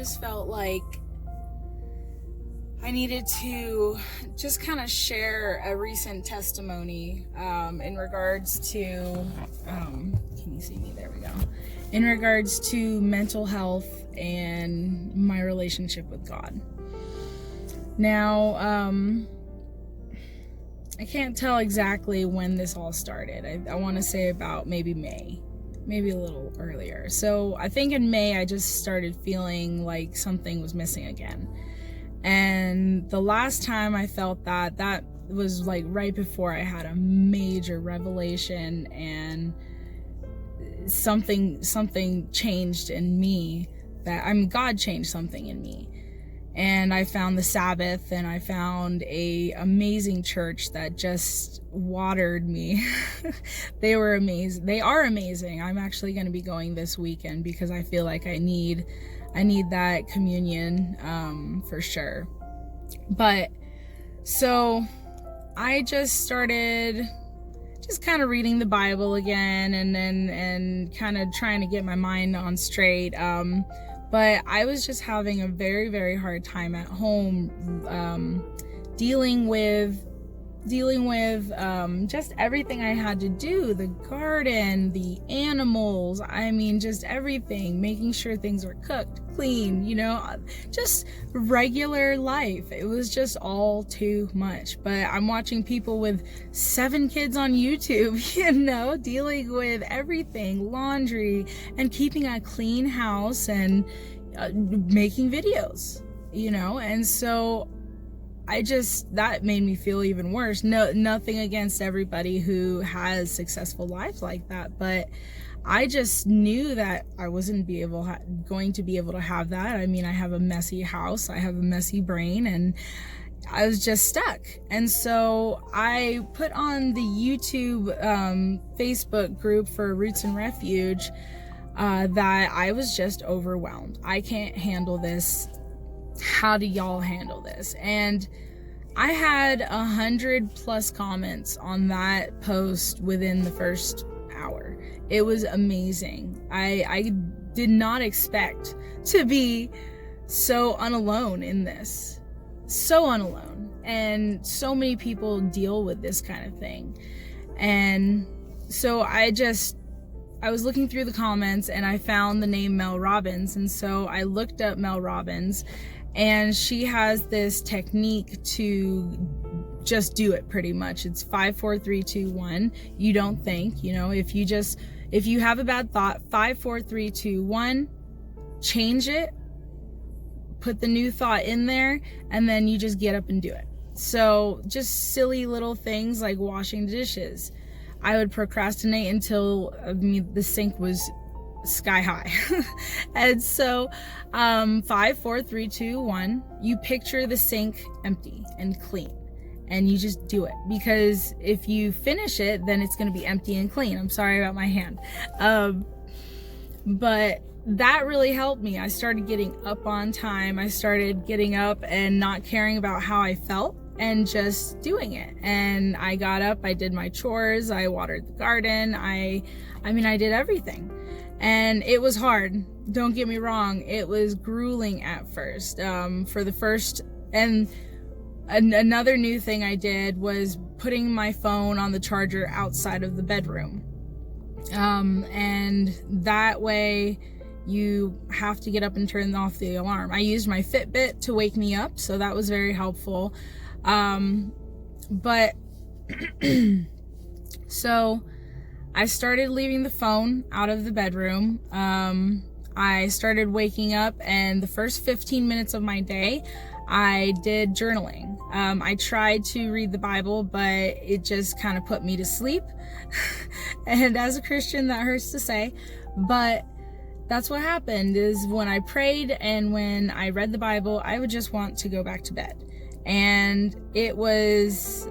just felt like I needed to just kind of share a recent testimony in regards to, can you see me? There we go. In regards to mental health and my relationship with God. Now, I can't tell exactly when this all started. I want to say about maybe May, maybe a little earlier. So I think in May, I just started feeling like something was missing again. And the last time I felt that was like right before I had a major revelation, and something changed in me. God changed something in me. And I found the Sabbath, and I found a amazing church that just watered me. They were amazing. They are amazing. I'm actually going to be going this weekend because I feel like I need that communion for sure. But so I just started just kind of reading the Bible again, and kind of trying to get my mind on straight. But I was just having a very, very hard time at home dealing with just everything I had to do, the garden, the animals, I mean, just everything, making sure things were cooked, clean, just regular life. It was just all too much. But I'm watching people with 7 kids on YouTube, dealing with everything, laundry, and keeping a clean house, and making videos, and so that made me feel even worse. Nothing against everybody who has successful lives like that, but I just knew that I wasn't going to be able to have that. I mean, I have a messy house, I have a messy brain, and I was just stuck. And so I put on the YouTube Facebook group for Roots and Refuge that I was just overwhelmed. I can't handle this. How do y'all handle this? And I had 100+ comments on that post within the first hour. It was amazing. I did not expect to be so unalone in this. So unalone. And so many people deal with this kind of thing. And so I was looking through the comments, and I found the name Mel Robbins. And so I looked up Mel Robbins, and she has this technique to just do it pretty much. It's 5, 4, 3, 2, 1. You don't think, if you have a bad thought, 5, 4, 3, 2, 1, change it, put the new thought in there, and then you just get up and do it. So just silly little things like washing the dishes. I would procrastinate until the sink was sky high. And so 5, 4, 3, 2, 1, you picture the sink empty and clean, and you just do it, because if you finish it, then it's going to be empty and clean. I'm sorry about my hand. But that really helped me. I started getting up on time. I started getting up and not caring about how I felt, and just doing it. And I got up, I did my chores, I watered the garden, I did everything. And it was hard. Don't get me wrong. It was grueling at first. For the first, and another new thing I did was putting my phone on the charger outside of the bedroom. And that way you have to get up and turn off the alarm. I used my Fitbit to wake me up, so that was very helpful. But so I started leaving the phone out of the bedroom. I started waking up, and the first 15 minutes of my day, I did journaling. I tried to read the Bible, but it just kind of put me to sleep. And as a Christian, that hurts to say, but that's what happened. Is when I prayed and when I read the Bible, I would just want to go back to bed. And it was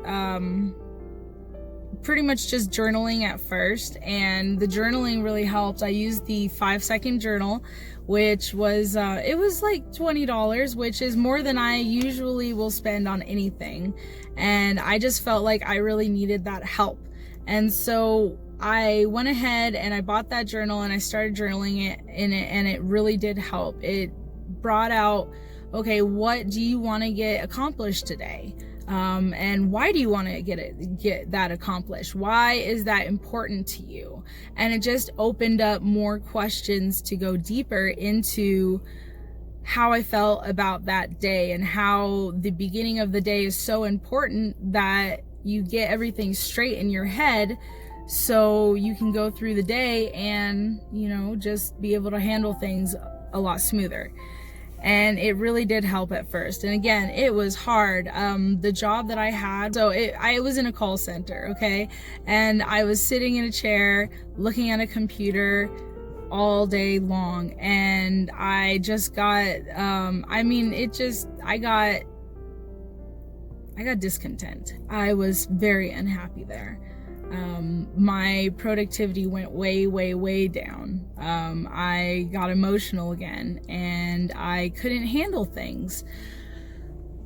pretty much just journaling at first, and the journaling really helped. I used the 5-second journal, which was it was like $20, which is more than I usually will spend on anything, and I just felt like I really needed that help. And so I went ahead and I bought that journal, and I started journaling in it, and it really did help. It brought out, okay, what do you want to get accomplished today? And why do you want to get that accomplished? Why is that important to you? And it just opened up more questions to go deeper into how I felt about that day, and how the beginning of the day is so important that you get everything straight in your head so you can go through the day and, just be able to handle things a lot smoother. And it really did help at first. And again, it was hard. The job that I had, I was in a call center, okay? And I was sitting in a chair looking at a computer all day long. And I just got, I got discontent. I was very unhappy there. My productivity went way, way, way down. I got emotional again, and I couldn't handle things.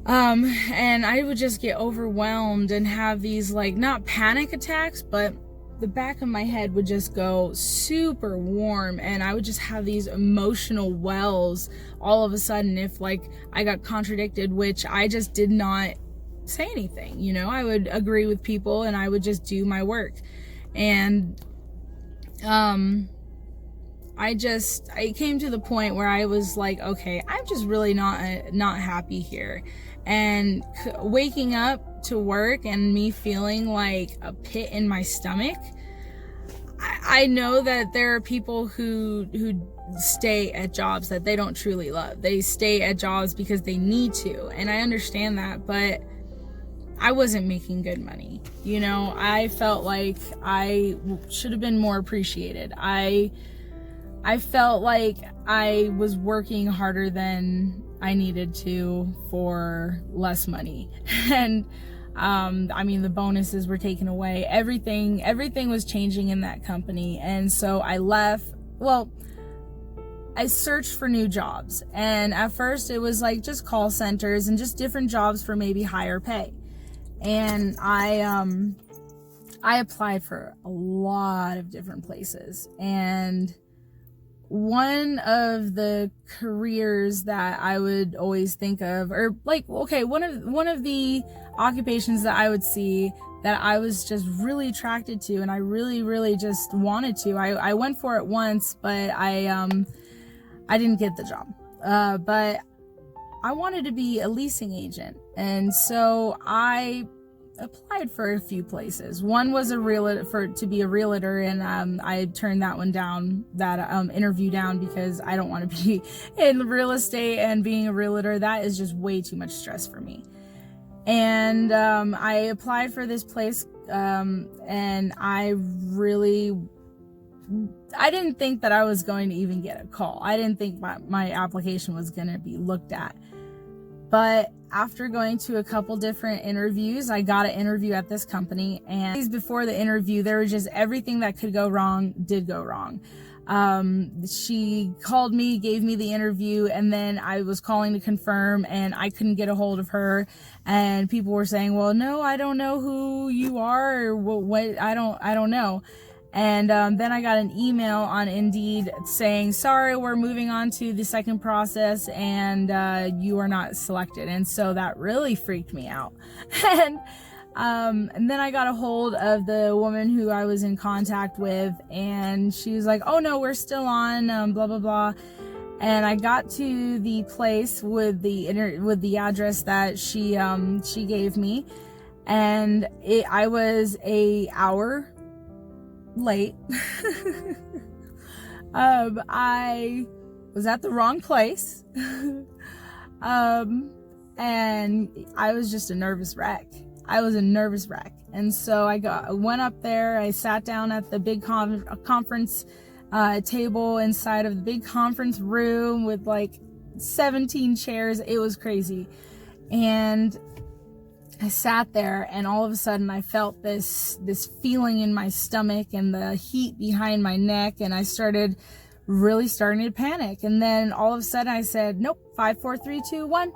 And I would just get overwhelmed and have these, not panic attacks, but the back of my head would just go super warm, and I would just have these emotional wells all of a sudden if I got contradicted, which I just did not say anything. I would agree with people and I would just do my work. And I came to the point where I was like, okay, I'm just really not happy here. And waking up to work and me feeling like a pit in my stomach, I know that there are people who stay at jobs that they don't truly love. They stay at jobs because they need to, and I understand that, but I wasn't making good money. I felt like I should have been more appreciated. I felt like I was working harder than I needed to for less money. And the bonuses were taken away. Everything was changing in that company. And so I left. Well, I searched for new jobs. And at first it was just call centers and just different jobs for maybe higher pay. And I applied for a lot of different places. And one of the careers that I would always think of, or one of the occupations that I would see that I was just really attracted to, and I really, really just wanted to. I went for it once, but I didn't get the job. But I wanted to be a leasing agent, and so I applied for a few places. One was to be a realtor, and I turned that interview down because I don't want to be in real estate, and being a realtor, that is just way too much stress for me. And I applied for this place, and I didn't think that I was going to even get a call. I didn't think my application was going to be looked at. But after going to a couple different interviews, I got an interview at this company. And days before the interview, there was just everything that could go wrong did go wrong. She called me, gave me the interview, and then I was calling to confirm, and I couldn't get a hold of her. And people were saying, well, no, I don't know who you are, or what, I don't know. And then I got an email on Indeed saying, sorry, we're moving on to the second process, and you are not selected. And so that really freaked me out. And then I got a hold of the woman who I was in contact with, and she was like, oh no, we're still on, blah, blah, blah. And I got to the place with the address that she gave me, and I was an hour late. I was at the wrong place. And I was just a nervous wreck. And so I went up there, I sat down at the big conference table inside of the big conference room with 17 chairs. It was crazy. And I sat there, and all of a sudden I felt this feeling in my stomach and the heat behind my neck, and I started to panic. And then all of a sudden I said, nope, 5, 4, 3, 2, 1.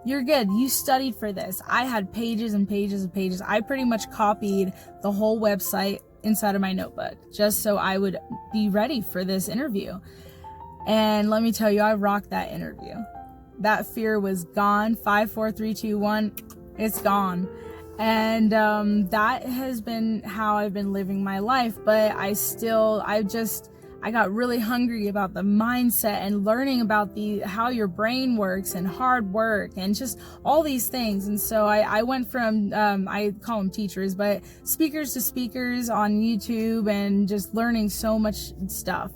You're good. You studied for this. I had pages and pages and pages. I pretty much copied the whole website inside of my notebook just so I would be ready for this interview. And let me tell you, I rocked that interview. That fear was gone. 5, 4, 3, 2, 1, it's gone. And that has been how I've been living my life. But I got really hungry about the mindset and learning about how your brain works and hard work and just all these things. And so I went from, I call them teachers, but speakers to speakers on YouTube, and just learning so much stuff.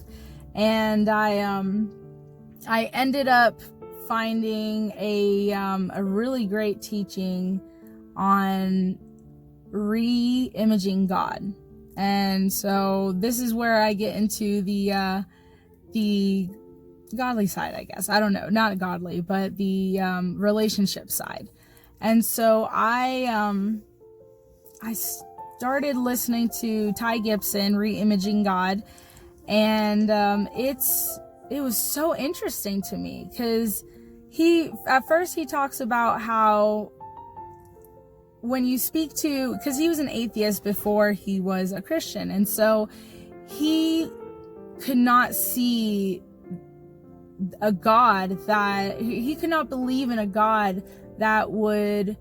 And I ended up finding a really great teaching on re-imaging God. And so this is where I get into the godly side, I guess. I don't know, not godly, but the relationship side. And so I started listening to Ty Gibson, Re-Imaging God, and it was so interesting to me, because at first he talks about how when you speak to, because he was an atheist before he was a Christian, and so he could not see a God that, he could not believe in a God that would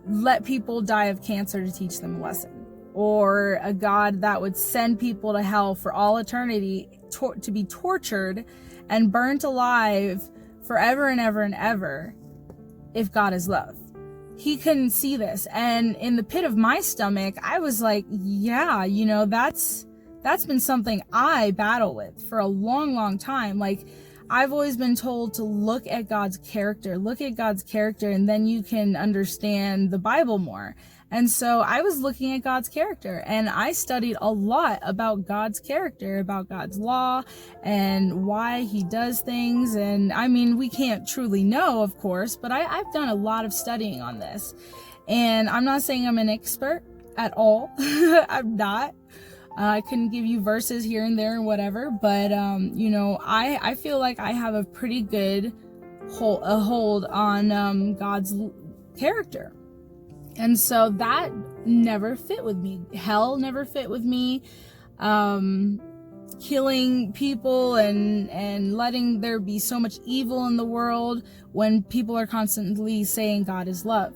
let people die of cancer to teach them a lesson, or a God that would send people to hell for all eternity to be tortured and burnt alive forever and ever and ever, if God is love. He couldn't see this. And in the pit of my stomach, I was like, yeah, that's been something I battle with for a long, long time. Like, I've always been told to look at God's character, and then you can understand the Bible more. And so I was looking at God's character, and I studied a lot about God's character, about God's law, and why he does things. And I mean, we can't truly know, of course, but I've done a lot of studying on this. And I'm not saying I'm an expert at all. I'm not. I couldn't give you verses here and there and whatever, but I feel like I have a pretty good hold on God's character. And so that never fit with me. Hell never fit with me. Killing people and letting there be so much evil in the world when people are constantly saying God is love.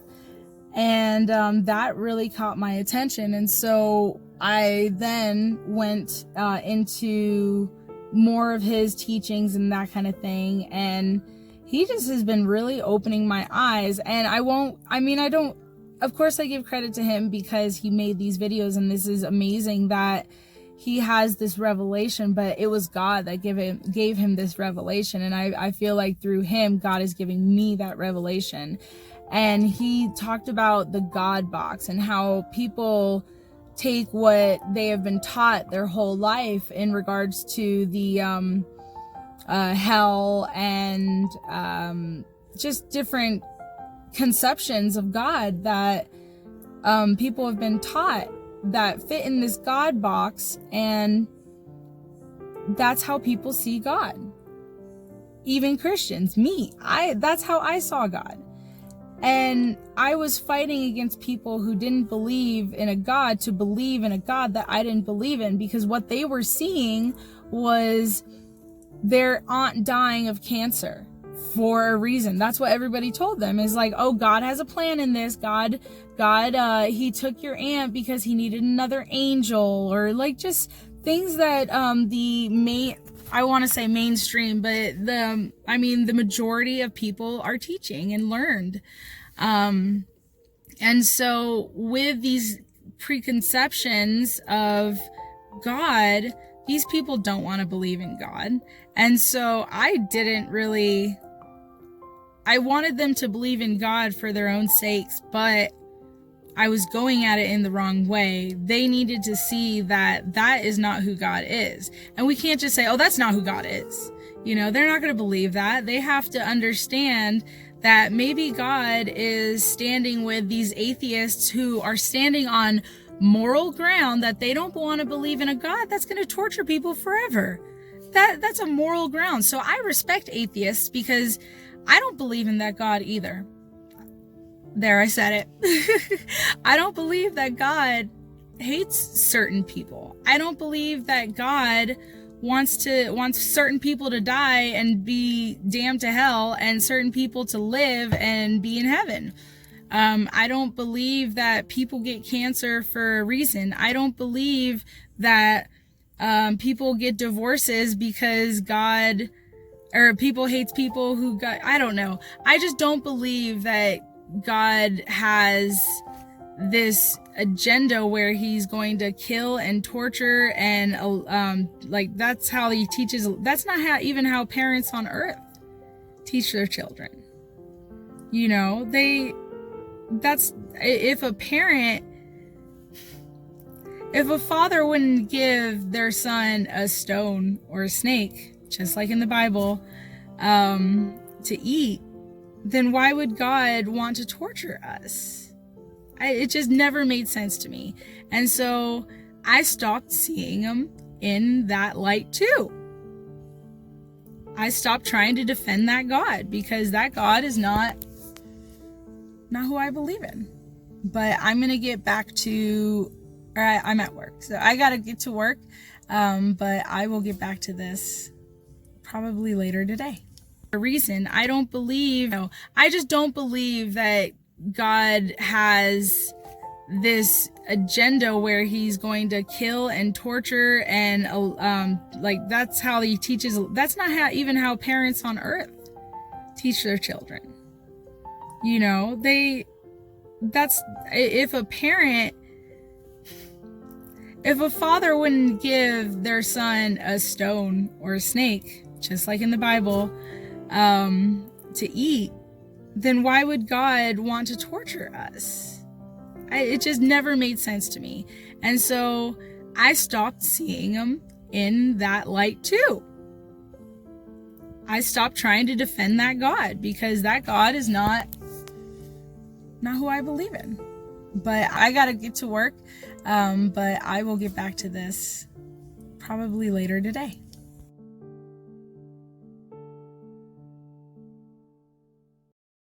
And that really caught my attention. And so I then went into more of his teachings and that kind of thing. And he just has been really opening my eyes. And of course I give credit to him because he made these videos, and this is amazing that he has this revelation, but it was God that gave him this revelation. And I feel like through him, God is giving me that revelation. And he talked about the God box and how people take what they have been taught their whole life in regards to the hell and just different conceptions of God that people have been taught that fit in this God box, and that's how people see God. Even Christians, that's how I saw God. And I was fighting against people who didn't believe in a God to believe in a God that I didn't believe in, because what they were seeing was their aunt dying of cancer for a reason. That's what everybody told them, is like, oh, God has a plan in this. God, he took your aunt because he needed another angel, or like just things that I want to say mainstream, but the majority of people are teaching and learned. And so with these preconceptions of God, these people don't want to believe in God. And so I wanted them to believe in God for their own sakes, but I was going at it in the wrong way. They needed to see that that is not who God is. And we can't just say, oh, that's not who God is. They're not going to believe that. They have to understand that maybe God is standing with these atheists who are standing on moral ground that they don't want to believe in a God that's going to torture people forever. That's a moral ground. So I respect atheists because I don't believe in that God either. There, I said it. I don't believe that God hates certain people. I don't believe that God wants certain people to die and be damned to hell, and certain people to live and be in heaven. I don't believe that people get cancer for a reason. I don't believe that people get divorces because God, or people hates people who got, I don't know. I just don't believe that God has this agenda where he's going to kill and torture and like that's how he teaches. That's not how even how parents on earth teach their children. You know, that's if a father wouldn't give their son a stone or a snake, just like in the Bible, to eat, then why would God want to torture us? It just never made sense to me. And so I stopped seeing him in that light too. I stopped trying to defend that God, because that God is not who I believe in. But I'm going to get back to, I'm at work, so I got to get to work. But I will get back to this probably later today. For a reason, I just don't believe that God has this agenda where he's going to kill and torture and like that's how he teaches. That's not how even how parents on earth teach their children. You know, that's if a father wouldn't give their son a stone or a snake, just like in the Bible, to eat, then why would God want to torture us? It just never made sense to me. And so I stopped seeing him in that light too. I stopped trying to defend that God, because that God is not who I believe in. But I got to get to work. But I will get back to this probably later today.